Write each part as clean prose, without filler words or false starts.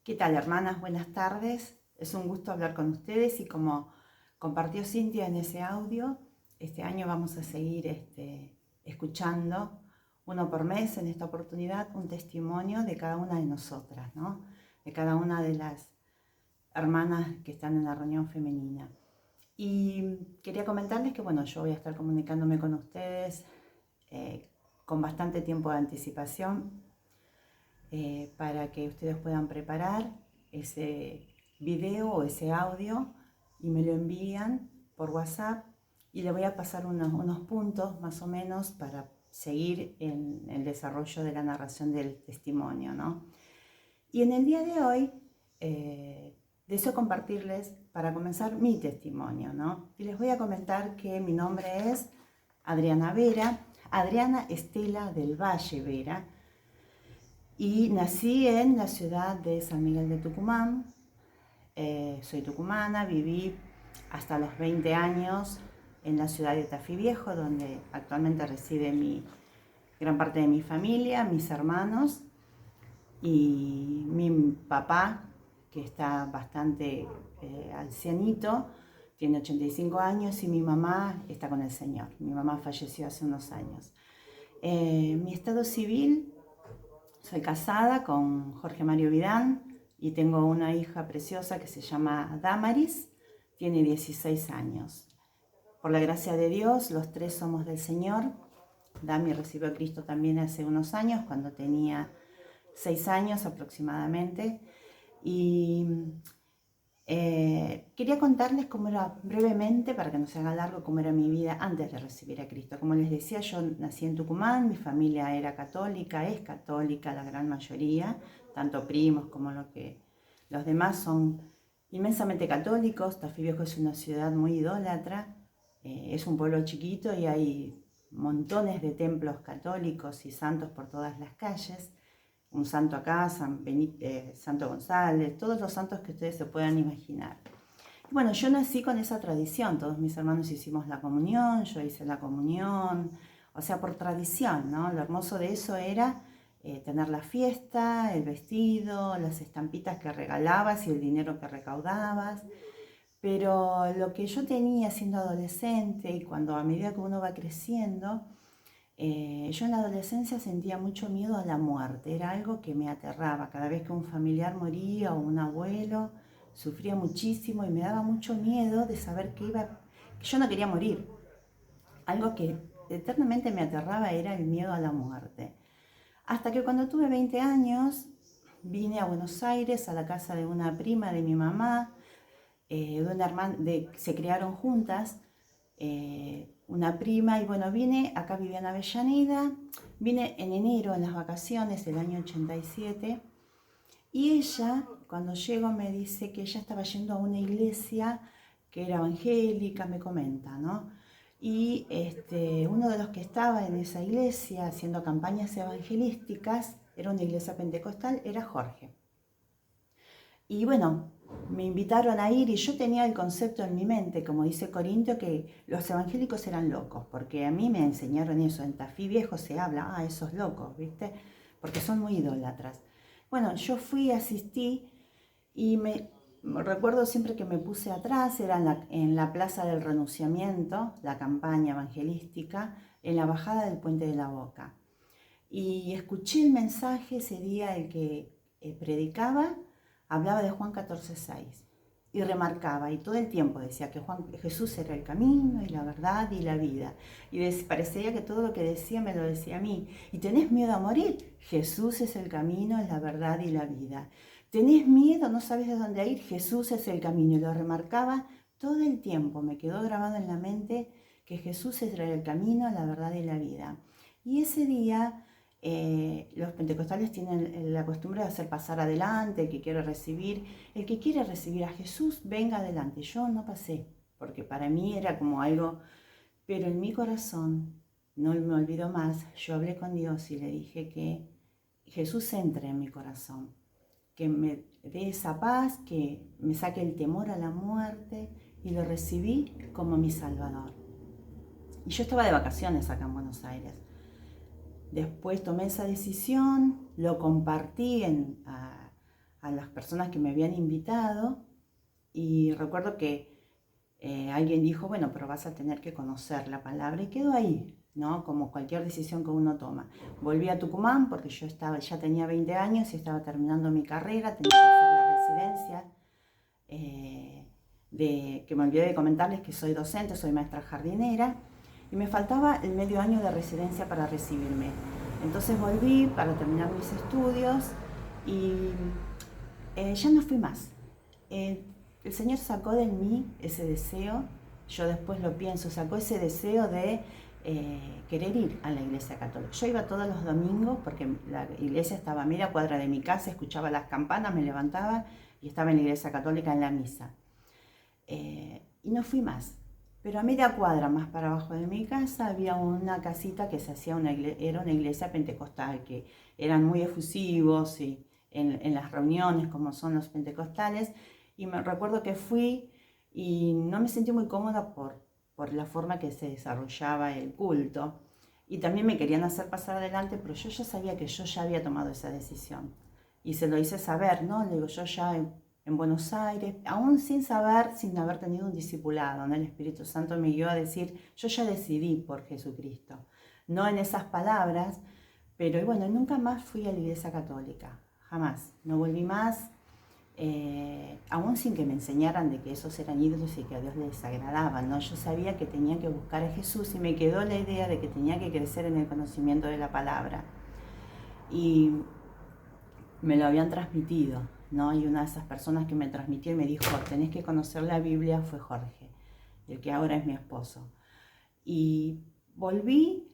¿Qué tal, hermanas? Buenas tardes. Es un gusto hablar con ustedes y como compartió Cintia en ese audio, este año vamos a seguir escuchando uno por mes, en esta oportunidad, un testimonio de cada una de nosotras, ¿no? De cada una de las hermanas que están en la reunión femenina. Y quería comentarles que, bueno, yo voy a estar comunicándome con ustedes con bastante tiempo de anticipación para que ustedes puedan preparar ese video o ese audio y me lo envían por WhatsApp y le voy a pasar unos puntos más o menos para seguir en el desarrollo de la narración del testimonio, ¿no? Y en el día de hoy deseo compartirles, para comenzar, mi testimonio, ¿no? Y les voy a comentar que mi nombre es Adriana Vera, Adriana Estela del Valle Vera, y nací en la ciudad de San Miguel de Tucumán. Soy tucumana, viví hasta los 20 años en la ciudad de Tafí Viejo, donde actualmente reside gran parte de mi familia, mis hermanos y mi papá, que está bastante ancianito, tiene 85 años, y mi mamá está con el Señor. Mi mamá falleció hace unos años. Mi estado civil: soy casada con Jorge Mario Vidán y tengo una hija preciosa que se llama Damaris, tiene 16 años. Por la gracia de Dios, los tres somos del Señor. Dami recibió a Cristo también hace unos años, cuando tenía 6 años aproximadamente. Y quería contarles cómo era, brevemente, para que no se haga largo, cómo era mi vida antes de recibir a Cristo. Como les decía, yo nací en Tucumán, mi familia era católica, es católica la gran mayoría, tanto primos como los demás son inmensamente católicos. Tafí Viejo es una ciudad muy idólatra, es un pueblo chiquito y hay montones de templos católicos y santos por todas las calles. Un santo acá, Santo González, todos los santos que ustedes se puedan imaginar. Y bueno, yo nací con esa tradición, todos mis hermanos hicimos la comunión, yo hice la comunión, o sea, por tradición, ¿no? Lo hermoso de eso era tener la fiesta, el vestido, las estampitas que regalabas y el dinero que recaudabas. Pero lo que yo tenía siendo adolescente, y cuando a medida que uno va creciendo, yo en la adolescencia sentía mucho miedo a la muerte. Era algo que me aterraba. Cada vez que un familiar moría o un abuelo, sufría muchísimo y me daba mucho miedo de saber que yo no quería morir. Algo que eternamente me aterraba era el miedo a la muerte. Hasta que cuando tuve 20 años vine a Buenos Aires, a la casa de una prima de mi mamá, de una hermana, se criaron juntas, una prima, y bueno, acá vivía en Avellaneda, vine en enero, en las vacaciones del año 87, y ella, cuando llego, me dice que ella estaba yendo a una iglesia que era evangélica, me comenta, ¿no? Y uno de los que estaba en esa iglesia haciendo campañas evangelísticas, era una iglesia pentecostal, era Jorge. Y bueno, me invitaron a ir y yo tenía el concepto en mi mente, como dice Corintio, que los evangélicos eran locos, porque a mí me enseñaron eso. En Tafí Viejo se habla, esos locos, ¿viste? Porque son muy idólatras. Bueno, yo fui, asistí y recuerdo siempre que me puse atrás, era en la Plaza del Renunciamiento, la campaña evangelística, en la bajada del Puente de la Boca. Y escuché el mensaje ese día, el que predicaba. Hablaba de Juan 14:6 y remarcaba, y todo el tiempo decía que Jesús era el camino y la verdad y la vida. Y parecía que todo lo que decía me lo decía a mí. ¿Y tenés miedo a morir? Jesús es el camino, es la verdad y la vida. ¿Tenés miedo? ¿No sabes de dónde ir? Jesús es el camino. Y lo remarcaba todo el tiempo. Me quedó grabado en la mente que Jesús era el camino, la verdad y la vida. Y ese día los pentecostales tienen la costumbre de hacer pasar adelante el que quiere recibir a Jesús, venga adelante. Yo no pasé, porque para mí era como algo, pero en mi corazón, no me olvido más, yo hablé con Dios y le dije que Jesús entre en mi corazón, que me dé esa paz, que me saque el temor a la muerte, y lo recibí como mi Salvador. Y yo estaba de vacaciones acá en Buenos Aires. Después tomé esa decisión, lo compartí a a las personas que me habían invitado y recuerdo que alguien dijo, bueno, pero vas a tener que conocer la palabra y quedó ahí, ¿no? Como cualquier decisión que uno toma. Volví a Tucumán porque yo ya tenía 20 años y estaba terminando mi carrera, tenía que hacer la residencia. Que me olvidé de comentarles que soy docente, soy maestra jardinera y me faltaba el medio año de residencia para recibirme. Entonces volví para terminar mis estudios y ya no fui más. El Señor sacó de mí ese deseo, yo después lo pienso, sacó ese deseo de querer ir a la iglesia católica. Yo iba todos los domingos porque la iglesia estaba a media cuadra de mi casa, escuchaba las campanas, me levantaba y estaba en la iglesia católica en la misa. Y no fui más. Pero a media cuadra más para abajo de mi casa había una casita que se hacía era una iglesia pentecostal, que eran muy efusivos y en las reuniones como son los pentecostales. Y me recuerdo que fui y no me sentí muy cómoda por la forma que se desarrollaba el culto. Y también me querían hacer pasar adelante, pero yo ya sabía que yo ya había tomado esa decisión. Y se lo hice saber, ¿no? Le digo, yo ya en Buenos Aires, aún sin saber, sin haber tenido un discipulado, ¿no? El Espíritu Santo me guió a decir, yo ya decidí por Jesucristo. No en esas palabras, pero bueno, nunca más fui a la iglesia católica, jamás. No volví más, aún sin que me enseñaran de que esos eran ídolos y que a Dios les agradaban, ¿no? Yo sabía que tenía que buscar a Jesús y me quedó la idea de que tenía que crecer en el conocimiento de la palabra. Y me lo habían transmitido, ¿no? Y una de esas personas que me transmitió y me dijo, tenés que conocer la Biblia, fue Jorge, el que ahora es mi esposo. Y volví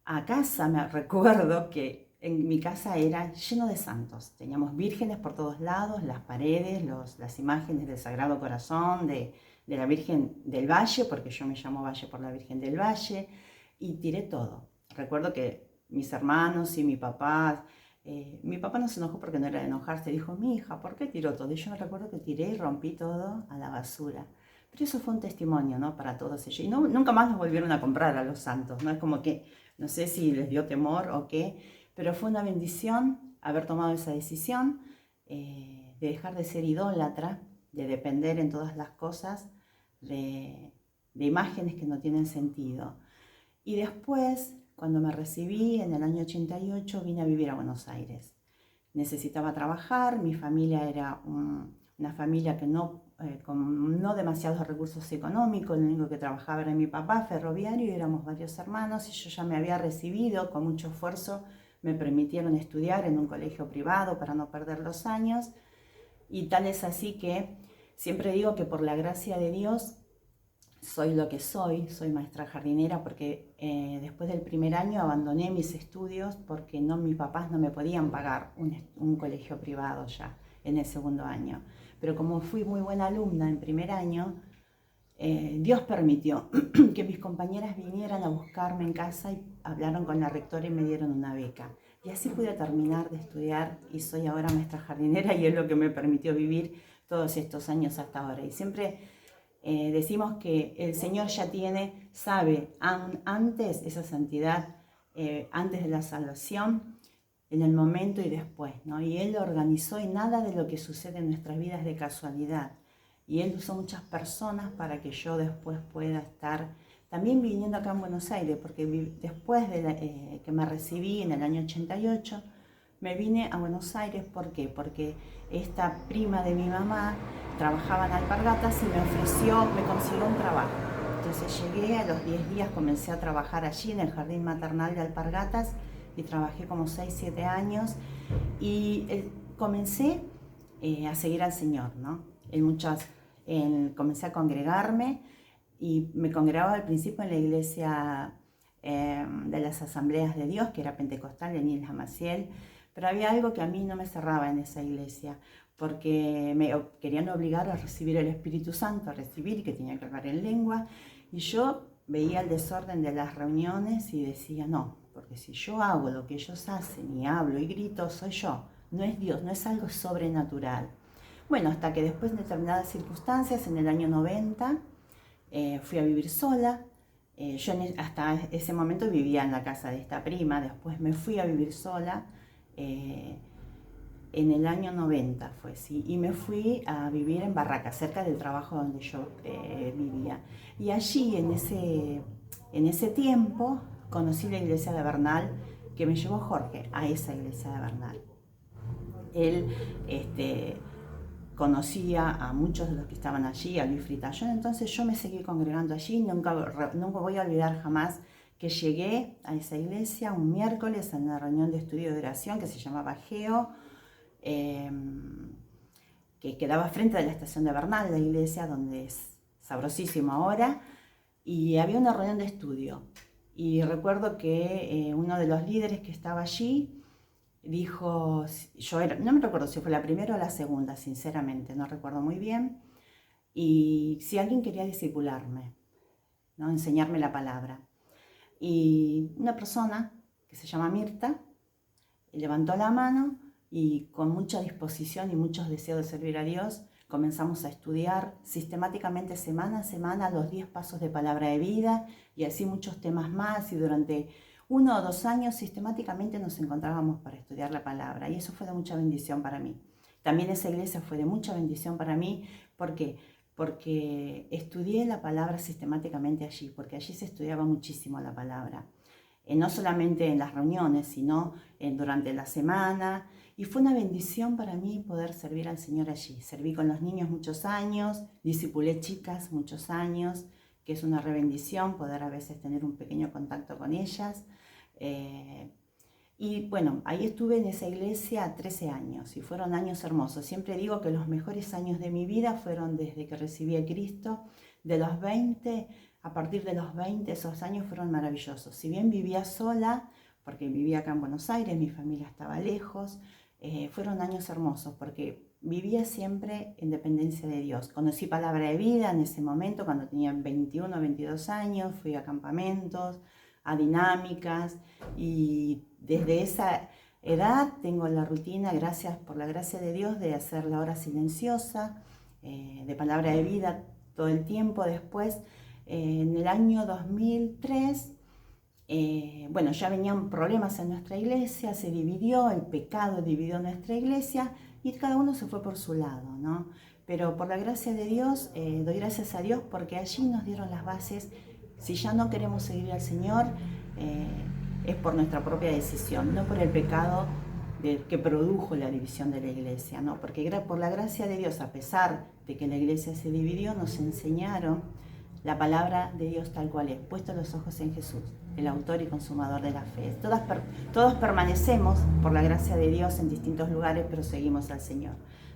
a casa, me recuerdo que en mi casa era lleno de santos. Teníamos vírgenes por todos lados, las paredes, las imágenes del Sagrado Corazón, de la Virgen del Valle, porque yo me llamo Valle por la Virgen del Valle, y tiré todo. Recuerdo que mis hermanos y mi papá no se enojó porque no era de enojarse, dijo, mi hija, ¿por qué tiró todo? Y yo me recuerdo que tiré y rompí todo a la basura. Pero eso fue un testimonio, ¿no? Para todos ellos. Y nunca más nos volvieron a comprar a los santos, ¿no? Es como que, no sé si les dio temor o qué, pero fue una bendición haber tomado esa decisión de dejar de ser idólatra, de depender en todas las cosas de imágenes que no tienen sentido. Y después, cuando me recibí en el año 88, vine a vivir a Buenos Aires. Necesitaba trabajar, mi familia era una familia que con no demasiados recursos económicos, lo único que trabajaba era mi papá, ferroviario, y éramos varios hermanos, y yo ya me había recibido, con mucho esfuerzo me permitieron estudiar en un colegio privado para no perder los años, y tal es así que siempre digo que por la gracia de Dios soy lo que soy maestra jardinera porque después del primer año abandoné mis estudios porque mis papás no me podían pagar un colegio privado ya en el segundo año. Pero como fui muy buena alumna en primer año, Dios permitió que mis compañeras vinieran a buscarme en casa y hablaron con la rectora y me dieron una beca. Y así pude terminar de estudiar y soy ahora maestra jardinera y es lo que me permitió vivir todos estos años hasta ahora. Y siempre decimos que el Señor ya sabe antes esa santidad, antes de la salvación, en el momento y después, ¿no? Y Él lo organizó y nada de lo que sucede en nuestras vidas es de casualidad. Y Él usó muchas personas para que yo después pueda estar también viniendo acá en Buenos Aires, porque después de que me recibí en el año 88, me vine a Buenos Aires. ¿Por qué? Porque esta prima de mi mamá trabajaba en Alpargatas y me consiguió un trabajo. Entonces llegué, a los 10 días comencé a trabajar allí en el jardín maternal de Alpargatas y trabajé como 6-7 años y comencé a seguir al Señor, ¿no? Comencé a congregarme y me congregaba al principio en la iglesia de las Asambleas de Dios, que era pentecostal en Isla Maciel, pero había algo que a mí no me cerraba en esa iglesia, porque me querían obligar a recibir el Espíritu Santo, a recibir, que tenía que hablar en lengua, y yo veía el desorden de las reuniones y decía, no, porque si yo hago lo que ellos hacen y hablo y grito, soy yo, no es Dios, no es algo sobrenatural. Bueno, hasta que después de determinadas circunstancias, en el año 90, fui a vivir sola. Yo hasta ese momento vivía en la casa de esta prima, después me fui a vivir sola. en el año 90 fue, sí, y me fui a vivir en Barracas, cerca del trabajo donde yo vivía. Y allí, en ese tiempo, conocí la iglesia de Bernal, que me llevó Jorge a esa iglesia de Bernal. Él conocía a muchos de los que estaban allí, a Luis Fritayón, entonces yo me seguí congregando allí. Nunca voy a olvidar jamás que llegué a esa iglesia un miércoles en una reunión de estudio de oración que se llamaba Geo, que quedaba frente a la estación de Bernal, la iglesia, donde es sabrosísimo ahora, y había una reunión de estudio. Y recuerdo que uno de los líderes que estaba allí dijo, no me recuerdo si fue la primera o la segunda, sinceramente, no recuerdo muy bien, y si alguien quería discipularme, ¿no? Enseñarme la palabra. Y una persona que se llama Mirta levantó la mano y con mucha disposición y muchos deseos de servir a Dios, comenzamos a estudiar sistemáticamente semana a semana los 10 pasos de palabra de vida y así muchos temas más, y durante 1 o 2 años sistemáticamente nos encontrábamos para estudiar la palabra, y eso fue de mucha bendición para mí. También esa iglesia fue de mucha bendición para mí. ¿Por qué? Porque estudié la palabra sistemáticamente allí, porque allí se estudiaba muchísimo la palabra. No solamente en las reuniones, sino durante la semana, y fue una bendición para mí poder servir al Señor allí. Serví con los niños muchos años, discipulé chicas muchos años, que es una re bendición poder a veces tener un pequeño contacto con ellas. Y bueno, ahí estuve en esa iglesia 13 años y fueron años hermosos. Siempre digo que los mejores años de mi vida fueron desde que recibí a Cristo, de los 20. A partir de los 20, esos años fueron maravillosos. Si bien vivía sola, porque vivía acá en Buenos Aires, mi familia estaba lejos, fueron años hermosos porque vivía siempre en dependencia de Dios. Conocí palabra de vida en ese momento, cuando tenía 21 o 22 años, fui a campamentos, a dinámicas, y desde esa edad tengo la rutina, por la gracia de Dios, de hacer la hora silenciosa, de palabra de vida todo el tiempo. Después, en el año 2003, bueno, ya venían problemas en nuestra iglesia, se dividió, el pecado dividió nuestra iglesia y cada uno se fue por su lado, ¿no? Pero por la gracia de Dios, doy gracias a Dios porque allí nos dieron las bases. Si ya no queremos seguir al Señor, es por nuestra propia decisión, no por el pecado que produjo la división de la iglesia, ¿no? Porque por la gracia de Dios, a pesar de que la iglesia se dividió, nos enseñaron la palabra de Dios tal cual es, puesto los ojos en Jesús, el autor y consumador de la fe. Todos permanecemos por la gracia de Dios en distintos lugares, pero seguimos al Señor,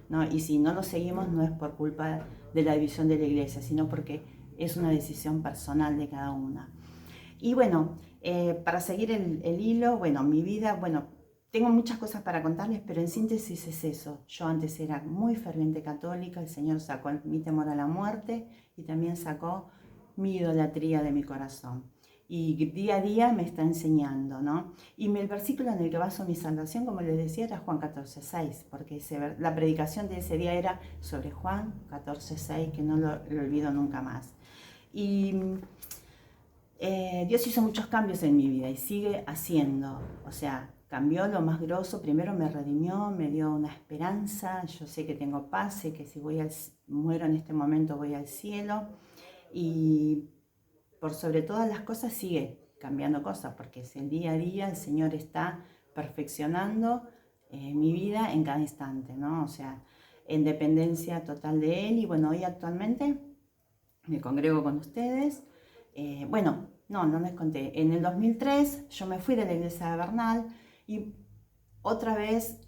¿no? Y si no lo seguimos, no es por culpa de la división de la iglesia, sino porque es una decisión personal de cada una. Y bueno, para seguir el hilo, bueno, mi vida, bueno, tengo muchas cosas para contarles, pero en síntesis es eso. Yo antes era muy ferviente católica, el Señor sacó mi temor a la muerte y también sacó mi idolatría de mi corazón. Y día a día me está enseñando, ¿no? Y el versículo en el que baso mi salvación, como les decía, era Juan 14:6, porque la predicación de ese día era sobre Juan 14:6, que no lo olvido nunca más. Y Dios hizo muchos cambios en mi vida y sigue haciendo, o sea, cambió lo más grosso. Primero me redimió, me dio una esperanza. Yo sé que tengo paz, sé que si muero en este momento voy al cielo. Y por sobre todas las cosas sigue cambiando cosas, porque es el día a día, el Señor está perfeccionando mi vida en cada instante, ¿no? O sea, en dependencia total de Él. Y bueno, hoy actualmente me congrego con ustedes. Bueno, no les conté. En el 2003 yo me fui de la iglesia de Bernal y otra vez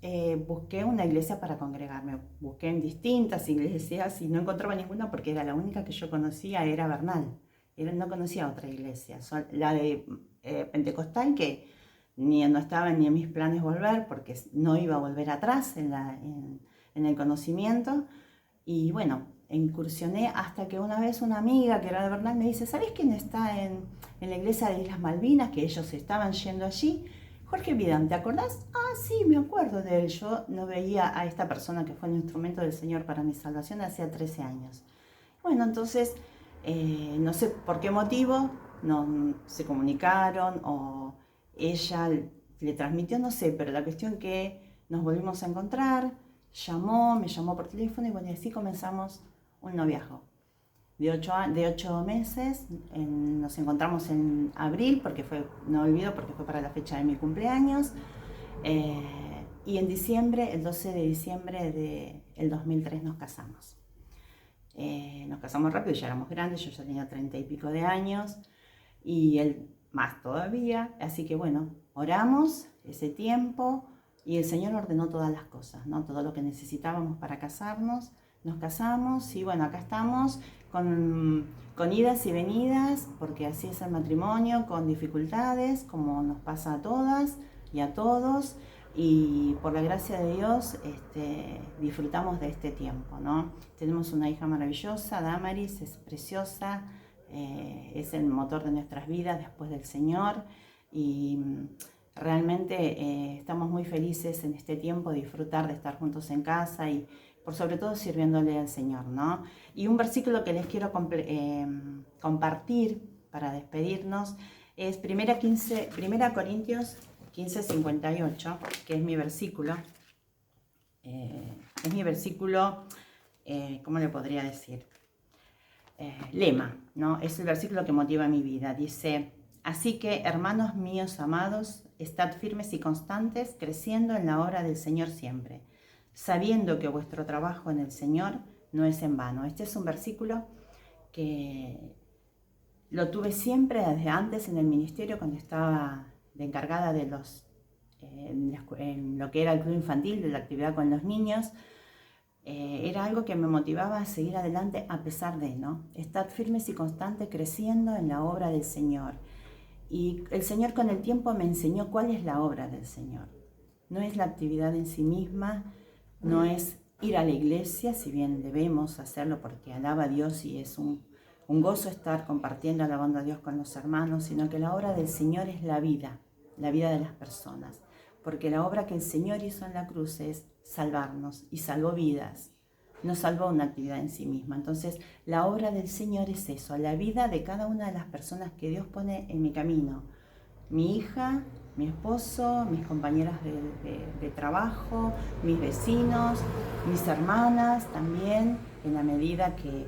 busqué una iglesia para congregarme. Busqué en distintas iglesias y no encontraba ninguna porque era la única que yo conocía, era Bernal. No conocía otra iglesia, la de Pentecostal, que no estaba ni en mis planes volver porque no iba a volver atrás en el conocimiento. Y bueno, incursioné hasta que una vez una amiga que era de Bernal me dice: ¿sabes quién está en la iglesia de Islas Malvinas? Que ellos estaban yendo allí. Jorge Vidán, ¿te acordás? Ah, sí, me acuerdo de él. Yo no veía a esta persona que fue el instrumento del Señor para mi salvación hacía 13 años. Bueno, entonces, no sé por qué motivo no se comunicaron o ella le transmitió, no sé, pero la cuestión que nos volvimos a encontrar, me llamó por teléfono y bueno, y así comenzamos un noviazgo. De 8 meses, nos encontramos en abril, porque no olvido, porque fue para la fecha de mi cumpleaños, y en diciembre, el 12 de diciembre del 2003 nos casamos. Nos casamos rápido, ya éramos grandes, yo ya tenía 30 y pico de años, y él más todavía, así que bueno, oramos ese tiempo, y el Señor ordenó todas las cosas, ¿no? Todo lo que necesitábamos para casarnos, nos casamos, y bueno, acá estamos con idas y venidas, porque así es el matrimonio, con dificultades, como nos pasa a todas y a todos, y por la gracia de Dios disfrutamos de este tiempo, ¿no? Tenemos una hija maravillosa, Damaris, es preciosa, es el motor de nuestras vidas después del Señor, y realmente estamos muy felices en este tiempo de disfrutar de estar juntos en casa y por sobre todo sirviéndole al Señor, ¿no? Y un versículo que les quiero compartir para despedirnos es 1 Corintios 15:58, que es mi versículo. ¿Cómo le podría decir? Lema, ¿no? Es el versículo que motiva mi vida. Dice: así que, hermanos míos amados, estad firmes y constantes, creciendo en la obra del Señor siempre, sabiendo que vuestro trabajo en el Señor no es en vano. Este es un versículo que lo tuve siempre desde antes en el ministerio, cuando estaba de encargada de en lo que era el club infantil, de la actividad con los niños. Era algo que me motivaba a seguir adelante a pesar de, ¿no? Estad firmes y constantes, creciendo en la obra del Señor. Y el Señor con el tiempo me enseñó cuál es la obra del Señor. No es la actividad en sí misma, no es ir a la iglesia, si bien debemos hacerlo porque alaba a Dios y es un gozo estar compartiendo, alabando a Dios con los hermanos, sino que la obra del Señor es la vida de las personas. Porque la obra que el Señor hizo en la cruz es salvarnos y salvó vidas. No salvó una actividad en sí misma. Entonces, la obra del Señor es eso, la vida de cada una de las personas que Dios pone en mi camino. Mi hija, mi esposo, mis compañeras de trabajo, mis vecinos, mis hermanas también, en la medida que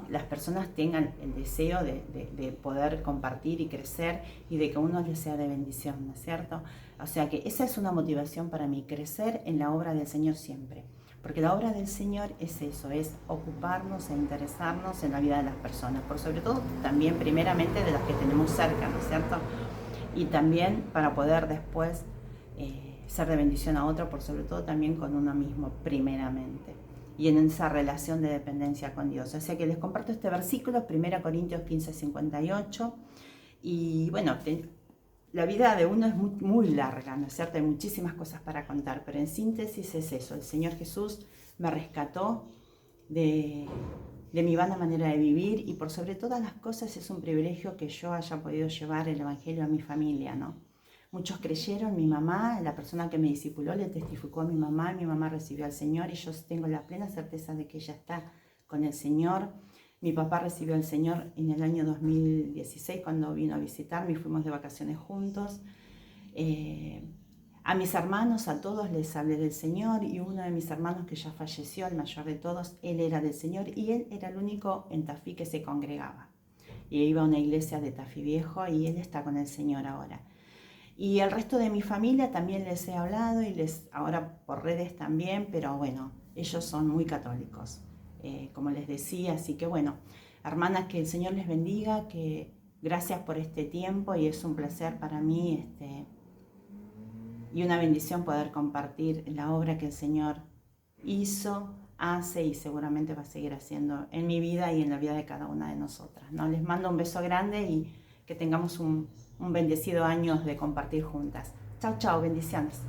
las personas tengan el deseo de poder compartir y crecer y de que uno les sea de bendición, ¿no es cierto? O sea que esa es una motivación para mí, crecer en la obra del Señor siempre. Porque la obra del Señor es eso, es ocuparnos e interesarnos en la vida de las personas, por sobre todo también primeramente de las que tenemos cerca, ¿no es cierto? Y también para poder después ser de bendición a otro, por sobre todo también con uno mismo primeramente. Y en esa relación de dependencia con Dios. O sea que les comparto este versículo, 1 Corintios 15:58. Y bueno, la vida de uno es muy, muy larga, ¿no es cierto? Hay muchísimas cosas para contar, pero en síntesis es eso. El Señor Jesús me rescató de mi vana manera de vivir y por sobre todas las cosas es un privilegio que yo haya podido llevar el Evangelio a mi familia, ¿no? Muchos creyeron, mi mamá, la persona que me discipuló, le testificó a mi mamá recibió al Señor y yo tengo la plena certeza de que ella está con el Señor. Mi papá recibió al Señor en el año 2016 cuando vino a visitarme y fuimos de vacaciones juntos. A mis hermanos, a todos les hablé del Señor y uno de mis hermanos que ya falleció, el mayor de todos, él era del Señor y él era el único en Tafí que se congregaba. Y iba a una iglesia de Tafí Viejo y él está con el Señor ahora. Y el resto de mi familia también les he hablado y ahora por redes también, pero bueno, ellos son muy católicos, como les decía, así que bueno, hermanas, que el Señor les bendiga, que gracias por este tiempo y es un placer para mí y una bendición poder compartir la obra que el Señor hizo, hace y seguramente va a seguir haciendo en mi vida y en la vida de cada una de nosotras, ¿no? Les mando un beso grande y que tengamos un bendecido año de compartir juntas. Chao, chao, bendiciones.